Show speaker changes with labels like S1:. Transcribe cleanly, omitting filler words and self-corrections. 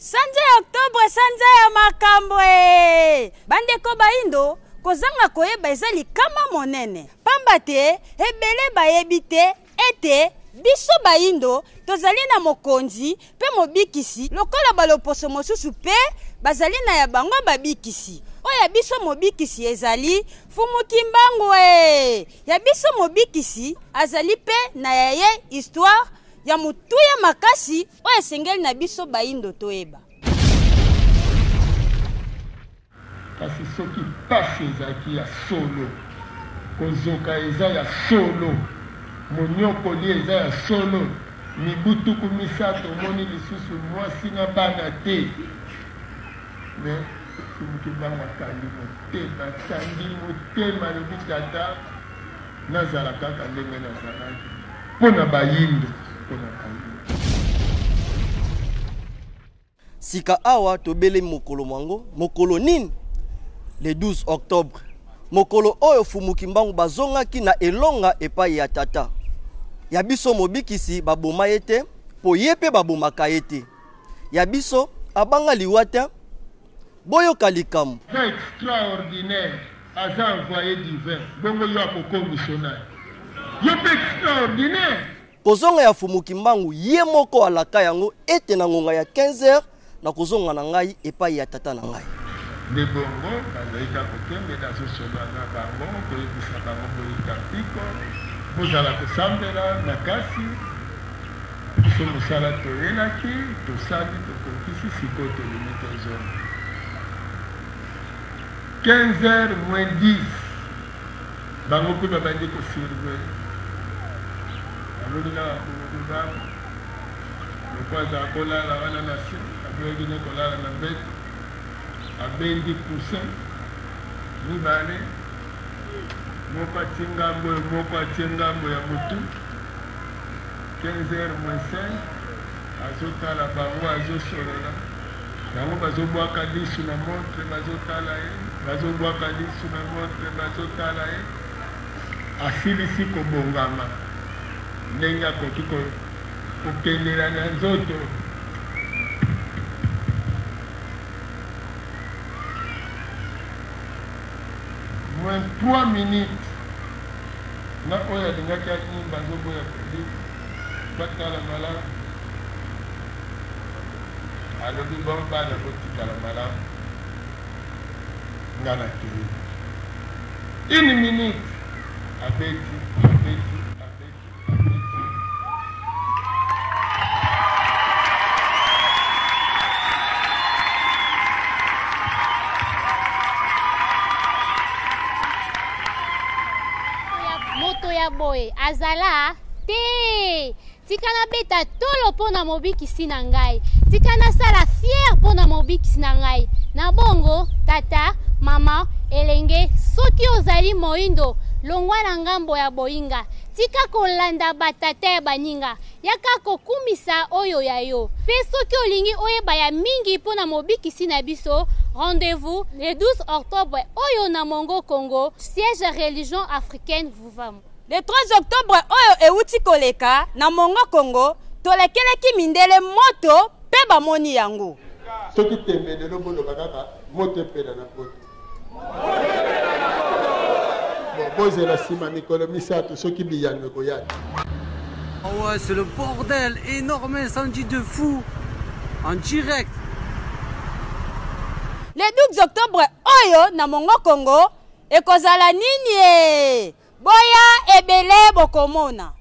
S1: Sanja ya Octobre, sanja ya makambwe. Bandeko baindo, kozanga koyeba ezali kama monene. Pamba te, ebele bayebi te, ete, biso baindo, tozali na mokonzi, pe mobikisi, lokola baloposo mosusu pe, bazali na ya bango babikisi. Oya biso mobikisi ezali, Mfumu Kimbangu ya biso mobikisi, azali pe na yaye histoire, ya mutuya makasi, oya sengeli na biso baindo toeba.
S2: Kasi soki pasi ezaki ya solo, kozoka eza ya solo, monyokoli eza ya solo, mibutuku misato moni lisusu mwasi na bana te. Mais Mfumu Kimbangu akandi motema, akandi motema lobi tata nazala kaka ndenge nazalaki mpona bayindo, mpona bayindo.
S3: Sika awa tobele mokolo mwango, mokolo nini? Le 12 octobre. Mokolo oyo Mfumu Kimbangu bazongaki na Elonga epai ya tata. Ya biso mobikisi baboma ete, po yepe babomaka ete. Ya biso abanga liwata, boyo kalikamu.
S2: C'est extraordinaire, aza envoyé divin, bongo yo akoko missionnaire. Yepe extraordinaire.
S3: Kozonga ya Mfumu Kimbangu ye moko alaka yango ete na ngonga ya 15h na kozonga na ngai epai ya tata na ngai.
S2: De bongo, bazaika kokembe nazo sola na bango, koyebisa bango boyika piko, bozala kosambela na kasi, biso mosala toyelaki, tosali tokokisi sikoyo tolimi tozonga. 15h moins 10, bango mpe babandi kosurveille. Alonga VUVAMU, lokwaza akolala wana na se, aboyaki ne kolala na mbeto, abendi poussin, mibale, moko atie ngambo moko atie ngambo ya motu. 15h moins 5, azotala bango azosolola. Bango bazobwaka lisu na montre bazotala ye, bazobwaka lisu na montre bazotala ye. Asilisi kobongama. Ndenge akoki kokendela na nzoto. Moins 3 minutes. Na oya alingaki akimba azoboya kodi. Batala malamu. Alobi bon bana kotikala malamu. Ngana kiri. 1 minute. Abeti.
S4: Moto ya boy azala te tikana beta tolo pona mobikisi na ngai, tikana sala fier pona mobikisi na ngai. Na bongo tata mama elenge soki ozali moindo longwa na ngambo ya boinga, tika kolanda batata ya baninga yaka kokumisa oyo ya yo. Pe soki olingi oyeba ya mingi pona mobikisi na biso, rendez-vous le 12 octobre oyo na Mongo Kongo, siège religion africaine VUVAMU.
S1: Le 3 octobre oyo euti koleka na Mongo Kongo, tolekeleki mindele moto pe bamoni yango.
S2: Soki tembe de lobo bakaka moto pela na poto. Bon, boze la sima mikolo misato soki biyano koyaki.
S5: Oh ouais, c'est le bordel, énorme incendie de fou en direct.
S1: Le 12 octobre oyo na Mongo Kongo ekozala nini? Boya ebele bokomona.